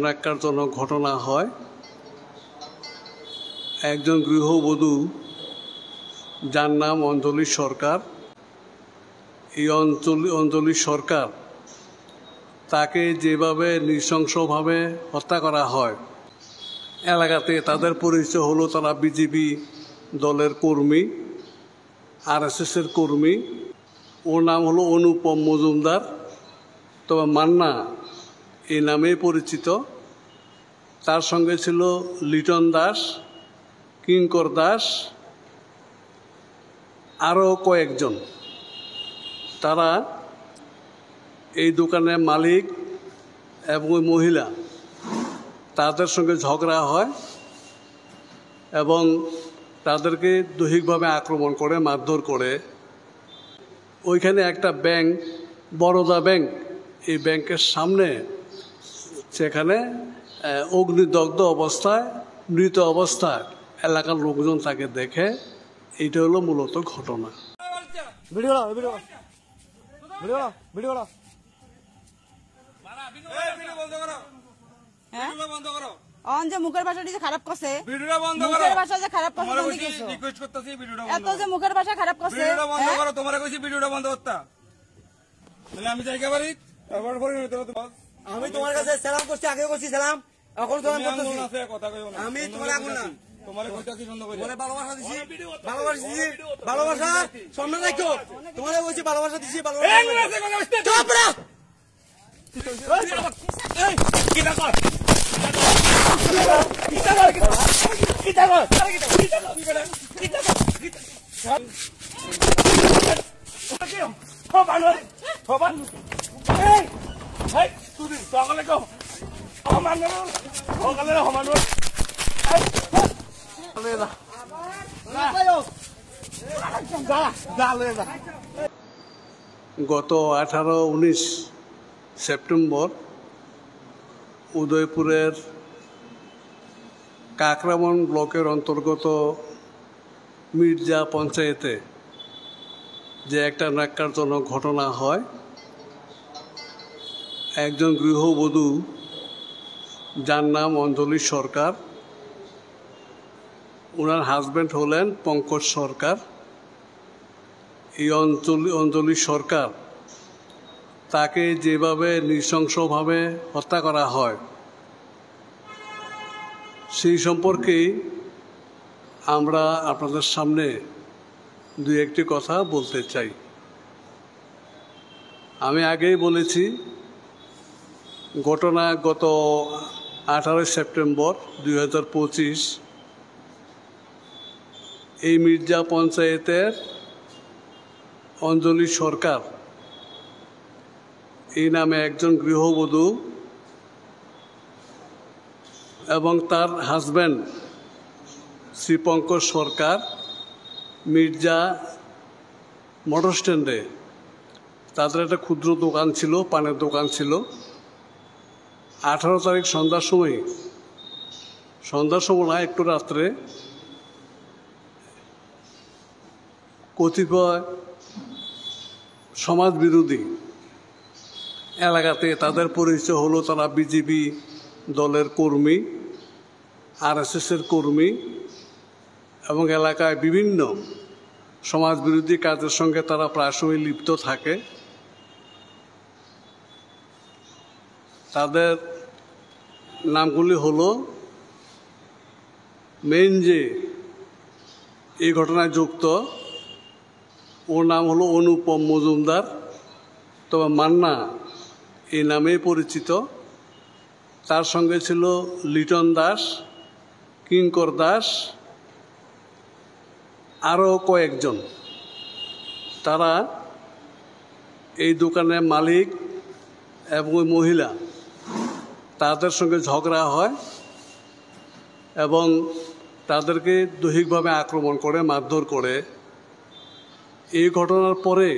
ন্যাক্কারজনক ঘটনা হয়। একজন গৃহবধূ যার নাম অঞ্জলি সরকার, এই অঞ্জলি সরকার তাকে যেভাবে নৃশংসভাবে হত্যা করা হয়, এলাকাতে তাদের পরিচয় হলো তারা বিজেপি দলের কর্মী, আরএসএসের কর্মী। ওর নাম হলো অনুপম মজুমদার, তবে মান্না এই নামেই পরিচিত। তার সঙ্গে ছিল লিটন দাস, কিঙ্কর দাস, আরও কয়েকজন। তারা এই দোকানের মালিক এবং ওই মহিলা, তাদের সঙ্গে ঝগড়া হয় এবং তাদেরকে দৈহিকভাবে আক্রমণ করে, মারধর করে। ওইখানে একটা ব্যাংক, বরোদা ব্যাংক, এই ব্যাংকের সামনে সেখানে অগ্নিদগ্ধ অবস্থায়, মৃত অবস্থায় এলাকার লোকজন তাকে দেখে। এইটা হলো মূলত ঘটনা। মুখের ভাষা খারাপ করছে, মুখের ভাষা যে খারাপ করছে, এত যে মুখের ভাষা খারাপ করছে। তোমার কইছি ভিডিওটা বন্ধ করতা, আমি জায়গা বাড়ি আমি তোমার কাছে সালাম করছি, আগে করছি সালাম, এখন সালাম করতেছি। আমি তোমার আগুন না, তোমার কইতাছি বন্ধ করে, তোমারে ভালোবাসা দিছি, ভালোবাসা দিছি, ভালোবাসা সামনে রাখো। তোমারে কইছি ভালোবাসা দিছি, ভালোবাসা। চুপ না, এই কি ব্যাপার? গত 18-19 সেপ্টেম্বর উদয়পুরের কাকরাবন ব্লকের অন্তর্গত মির্জা পঞ্চায়েতে যে একটা ন্যাক্কারজনক ঘটনা হয়। একজন গৃহবধূ যার নাম অঞ্জলি সরকার, ওনার হাজব্যান্ড হলেন পঙ্কজ সরকার। এই অঞ্জলি সরকার তাকে যেভাবে নৃশংসভাবে হত্যা করা হয়, সেই সম্পর্কে আমরা আপনাদের সামনে দুই একটি কথা বলতে চাই। আমি আগেই বলেছি, ঘটনা গত 18 সেপ্টেম্বর 2025 এই মির্জা পঞ্চায়েতের অঞ্জলি সরকার এই নামে একজন গৃহবধূ এবং তার হাজব্যান্ড শ্রী পঙ্কজ সরকার মির্জা মোটর স্ট্যান্ডে তাদের একটা ক্ষুদ্র দোকান ছিল, পানের দোকান ছিল। 18 তারিখ সন্ধ্যার সময় না, একটু রাত্রে কতিপয় সমাজ বিরোধী, এলাকাতে তাদের পরিচয় হলো তারা বিজেপি দলের কর্মী, আরএসএসের কর্মী এবং এলাকায় বিভিন্ন সমাজ বিরোধী কাজের সঙ্গে তারা প্রায়শই লিপ্ত থাকে। তাদের নামগুলি হলো, মেইন যে এই ঘটনায় যুক্ত, ওর নাম হলো অনুপম মজুমদার, তবে মান্না এই নামেই পরিচিত। তার সঙ্গে ছিল লিটন দাস, কিঙ্কর দাস, আরও কয়েকজন। তারা এই দোকানের মালিক এবং ওই মহিলা, তাদের সঙ্গে ঝগড়া হয় এবং তাদেরকে দৈহিকভাবে আক্রমণ করে, মারধর করে। এই ঘটনার পরে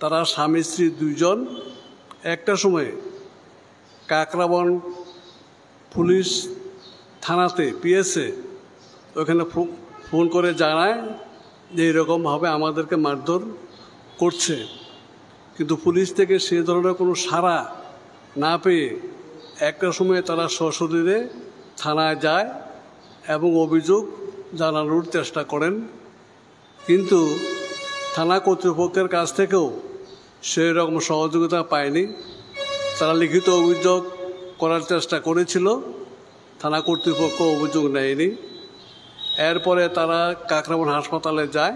তারা স্বামী স্ত্রী দুইজন একটা সময়ে কাকরাবন পুলিশ থানাতে, পিএসএ, ওখানে ফোন করে জানায় যে এরকমভাবে আমাদেরকে মারধর করছে। কিন্তু পুলিশ থেকে সে ধরনের কোনো সাড়া না পেয়ে একটা সময় তারা সশরীরে থানায় যায় এবং অভিযোগ জানানোর চেষ্টা করেন, কিন্তু থানা কর্তৃপক্ষের কাছ থেকেও সেই রকম সহযোগিতা পায়নি। তারা লিখিত অভিযোগ করার চেষ্টা করেছিল, থানা কর্তৃপক্ষ অভিযোগ নেয়নি। এরপরে তারা কাকরাবন হাসপাতালে যায়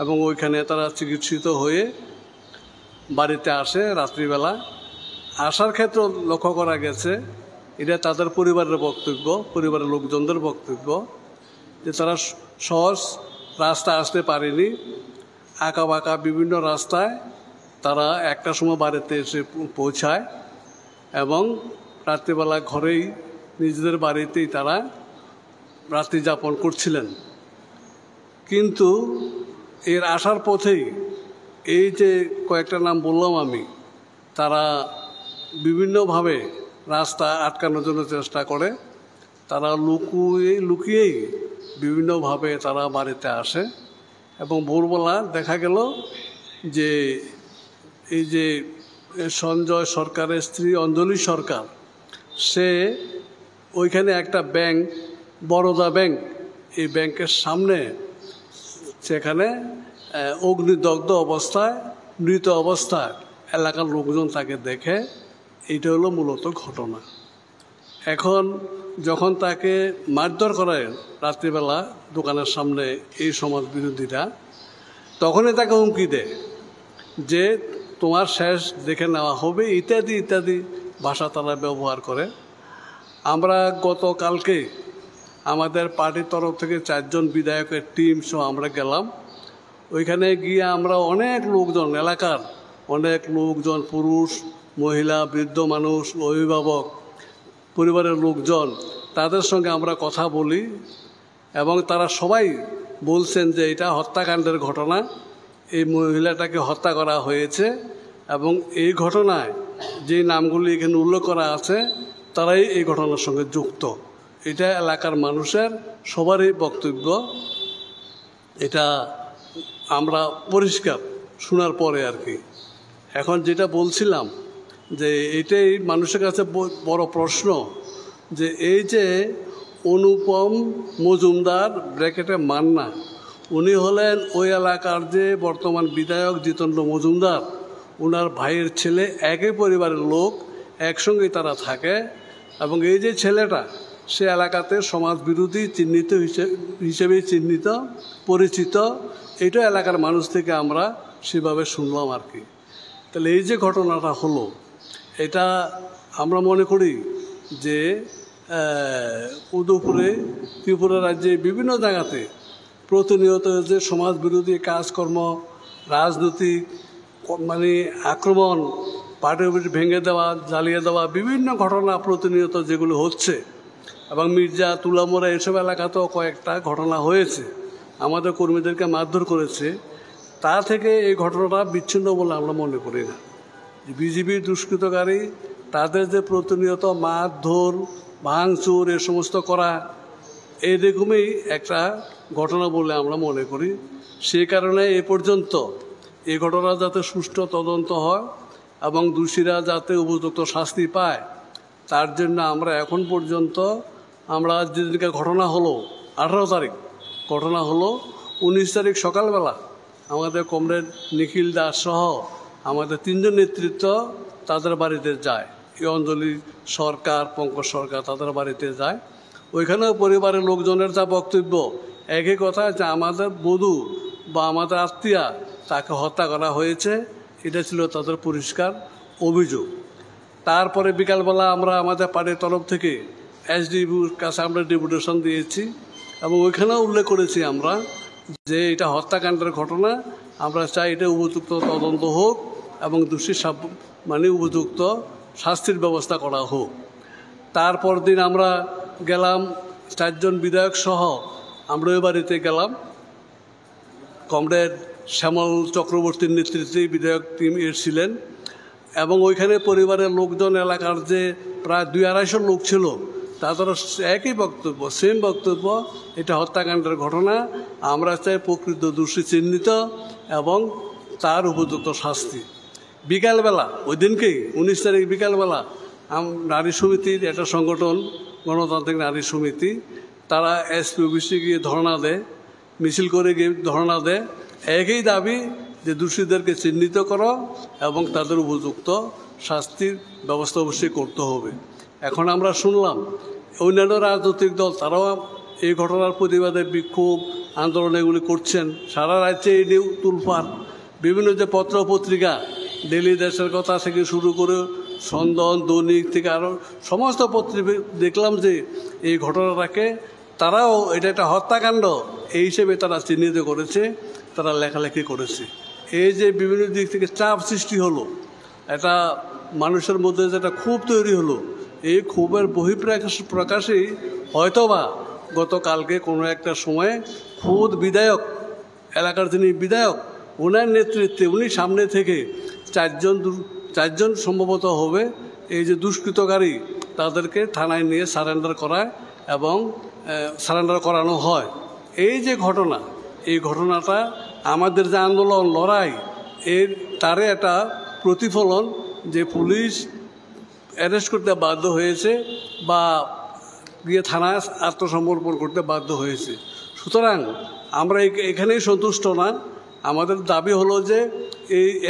এবং ওইখানে তারা চিকিৎসিত হয়ে বাড়িতে আসে রাত্রিবেলা। আসার ক্ষেত্রে লক্ষ্য করা গেছে, এটা তাদের পরিবারের বক্তব্য, পরিবারের লোকজনদের বক্তব্য, যে তারা সহজ রাস্তা আসতে পারেনি, আঁকা বাঁকা বিভিন্ন রাস্তায় তারা একটা সময় বাড়িতে এসে পৌঁছায় এবং রাত্রিবেলা ঘরেই নিজেদের বাড়িতেই তারা রাত্রি যাপন করছিলেন। কিন্তু এর আসার পথেই এই যে কয়েকটা নাম বললাম আমি, তারা বিভিন্নভাবে রাস্তা আটকানোর জন্য চেষ্টা করে। তারা লুকিয়েই বিভিন্নভাবে তারা বাড়িতে আসে এবং ভোরবেলা দেখা গেল যে এই যে সঞ্জয় সরকারের স্ত্রী অঞ্জলি সরকার, সে ওইখানে একটা ব্যাংক, বরোদা ব্যাংক, এই ব্যাংকের সামনে সেখানে অগ্নিদগ্ধ অবস্থায়, মৃত অবস্থায় এলাকার লোকজন তাকে দেখে। এইটা হলো মূলত ঘটনা। এখন যখন তাকে মারধর করে রাত্রিবেলা দোকানের সামনে এই সমাজ বিরোধীরা, তখনই তাকে হুমকি দেয় যে তোমার শেষ দেখে নেওয়া হবে, ইত্যাদি ইত্যাদি ভাষা তারা ব্যবহার করে। আমরা গতকালকে আমাদের পার্টির তরফ থেকে 4 জন বিধায়কের টিম সহ আমরা গেলাম। ওইখানে গিয়ে আমরা অনেক লোকজন, এলাকার অনেক লোকজন, পুরুষ মহিলা বৃদ্ধ মানুষ, অভিভাবক, পরিবারের লোকজন, তাদের সঙ্গে আমরা কথা বলি এবং তারা সবাই বলছেন যে এটা হত্যাকাণ্ডের ঘটনা, এই মহিলাটাকে হত্যা করা হয়েছে এবং এই ঘটনায় যে নামগুলি এখানে উল্লেখ করা আছে তারাই এই ঘটনার সঙ্গে যুক্ত। এটা এলাকার মানুষের সবারই বক্তব্য। এটা আমরা পরিষ্কার শোনার পরে আর কি। এখন যেটা বলছিলাম যে এটাই মানুষের কাছে বড় প্রশ্ন, যে এই যে অনুপম মজুমদার ব্র্যাকেটে মান্না, উনি হলেন ওই এলাকার যে বর্তমান বিধায়ক জিতেন্দ্র মজুমদার, ওনার ভাইয়ের ছেলে, একই পরিবারের লোক, একসঙ্গেই তারা থাকে। এবং এই যে ছেলেটা, সে এলাকাতে সমাজ বিরোধী চিহ্নিত হিসেবে চিহ্নিত, পরিচিত। এটা এলাকার মানুষ থেকে আমরা সেভাবে শুনলাম আর কি। তাহলে এই যে ঘটনাটা হলো, এটা আমরা মনে করি যে উদয়পুরে, ত্রিপুরা রাজ্যে বিভিন্ন জায়গাতে প্রতিনিয়ত যে সমাজ বিরোধী কাজকর্ম, রাজনৈতিক আক্রমণ, পার্টি অফিস ভেঙে দেওয়া, জ্বালিয়ে দেওয়া, বিভিন্ন ঘটনা প্রতিনিয়ত যেগুলো হচ্ছে, এবং মির্জা, তুলামোড়া এসব এলাকাতেও কয়েকটা ঘটনা হয়েছে, আমাদের কর্মীদেরকে মারধর করেছে। তা থেকে এই ঘটনাটা বিচ্ছিন্ন বলে আমরা মনে করি না। বিজেপির দুষ্কৃতকারী তাদের যে প্রতিনিয়ত মারধর, ভাঙচুর এ সমস্ত করা, এইরকমই একটা ঘটনা বলে আমরা মনে করি। সেই কারণে এ পর্যন্ত এই ঘটনা যাতে সুষ্ঠু তদন্ত হয় এবং দোষীরা যাতে উপযুক্ত শাস্তি পায়, তার জন্য আমরা এখন পর্যন্ত, আমরা যেদিনকে ঘটনা হলো 18 তারিখ ঘটনা হলো, 19 তারিখ সকালবেলা আমাদের কমরেড নিখিল দাস সহ আমাদের 3 জন নেতৃত্ব তাদের বাড়িতে যায়। এই অঞ্জলি সরকার, পঙ্কজ সরকার তাদের বাড়িতে যায়। ওইখানেও পরিবারের লোকজনের যা বক্তব্য, একই কথা, যে আমাদের বধূ বা আমাদের আত্মীয়া তাকে হত্যা করা হয়েছে, এটা ছিল তাদের পরিষ্কার অভিযোগ। তারপরে বিকালবেলা আমরা আমাদের পার্টির তরফ থেকে এসডিপির কাছে আমরা ডেপুটেশন দিয়েছি এবং ওইখানেও উল্লেখ করেছি আমরা যে এটা হত্যাকাণ্ডের ঘটনা, আমরা চাই এটা উপযুক্ত তদন্ত হোক এবং দোষী উপযুক্ত শাস্তির ব্যবস্থা করা হোক। তারপর দিন আমরা গেলাম 4 জন বিধায়ক সহ, আমরা ওই বাড়িতে গেলাম। কমরেড শ্যামল চক্রবর্তীর নেতৃত্বে বিধায়ক টিম এসেছিলেন এবং ওইখানে পরিবারের লোকজন, এলাকার যে প্রায় 200-250 লোক ছিল, তাদেরও একই বক্তব্য, সেম বক্তব্য, এটা হত্যাকাণ্ডের ঘটনা, আমরা চাই প্রকৃত দোষী চিহ্নিত এবং তার উপযুক্ত শাস্তি। বিকালবেলা ওই দিনকেই 19 তারিখ বিকালবেলা নারী সমিতির একটা সংগঠন, গণতান্ত্রিক নারী সমিতি, তারা এসপি অফিসে গিয়ে ধর্ণা দেয়, মিছিল করে গিয়ে ধর্ণা দেয়। একই দাবি যে দোষীদেরকে চিহ্নিত করো এবং তাদের উপযুক্ত শাস্তির ব্যবস্থা অবশ্যই করতে হবে। এখন আমরা শুনলাম অন্যান্য রাজনৈতিক দল তারাও এই ঘটনার প্রতিবাদে বিক্ষোভ আন্দোলন এগুলি করছেন। সারা রাজ্যে এই নিয়ে তুলফাড়। বিভিন্ন যে পত্র পত্রিকা, ডেলি দেশের কথা থেকে শুরু করে সন্দন, দৈনিক থেকে আরও সমস্ত পত্রিকা দেখলাম যে এই ঘটনাটাকে তারাও এটা একটা হত্যাকাণ্ড এই হিসেবে তারা চিহ্নিত করেছে, তারা লেখালেখি করেছে। এই যে বিভিন্ন দিক থেকে চাপ সৃষ্টি হলো, এটা মানুষের মধ্যে যেটা ক্ষোভ তৈরি হলো, এই ক্ষোভের বহিঃপ্রকাশেই হয়তোবা গতকালকে কোনো একটা সময়ে খোদ বিধায়ক, এলাকার যিনি বিধায়ক, ওনার নেতৃত্বে উনি সামনে থেকে চারজন সম্ভবত হবে এই যে দুষ্কৃতকারী তাদেরকে থানায় নিয়ে সারেন্ডার করায় এবং সারেন্ডার করানো হয়। এই যে ঘটনা, এই ঘটনাটা আমাদের যে আন্দোলন লড়াই তারে একটা প্রতিফলন যে পুলিশ অ্যারেস্ট করতে বাধ্য হয়েছে বা গিয়ে থানায় আত্মসমর্পণ করতে বাধ্য হয়েছে। সুতরাং আমরা এখানেই সন্তুষ্ট না। আমাদের দাবি হলো যে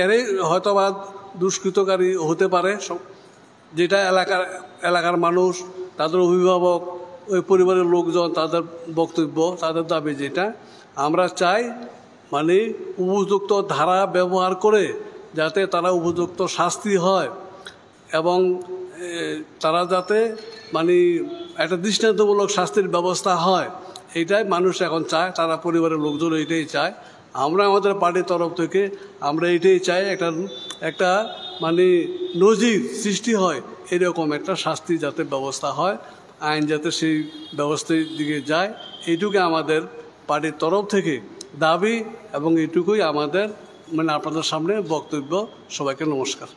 এরাই হয়তোবা দুষ্কৃতকারী হতে পারে, যেটা এলাকার মানুষ, তাদের অভিভাবক, ওই পরিবারের লোকজন, তাদের বক্তব্য, তাদের দাবি যেটা আমরা চাই মানে উপযুক্ত ধারা ব্যবহার করে যাতে তারা উপযুক্ত শাস্তি হয় এবং তারা যাতে মানে একটা দৃষ্টান্তমূলক শাস্তির ব্যবস্থা হয়, এইটাই মানুষ এখন চায়, তারা পরিবারের লোকজন এইটাই চায়। আমরা আমাদের পার্টির তরফ থেকে আমরা এইটাই চাই, একটা মানে নজির সৃষ্টি হয়, এরকম একটা শাস্তি যাতে ব্যবস্থা হয়, আইন যাতে সেই ব্যবস্থার দিকে যায়, এইটুকু আমাদের পার্টির তরফ থেকে দাবি এবং এইটুকুই আমাদের মানে আপনাদের সামনে বক্তব্য। সবাইকে নমস্কার।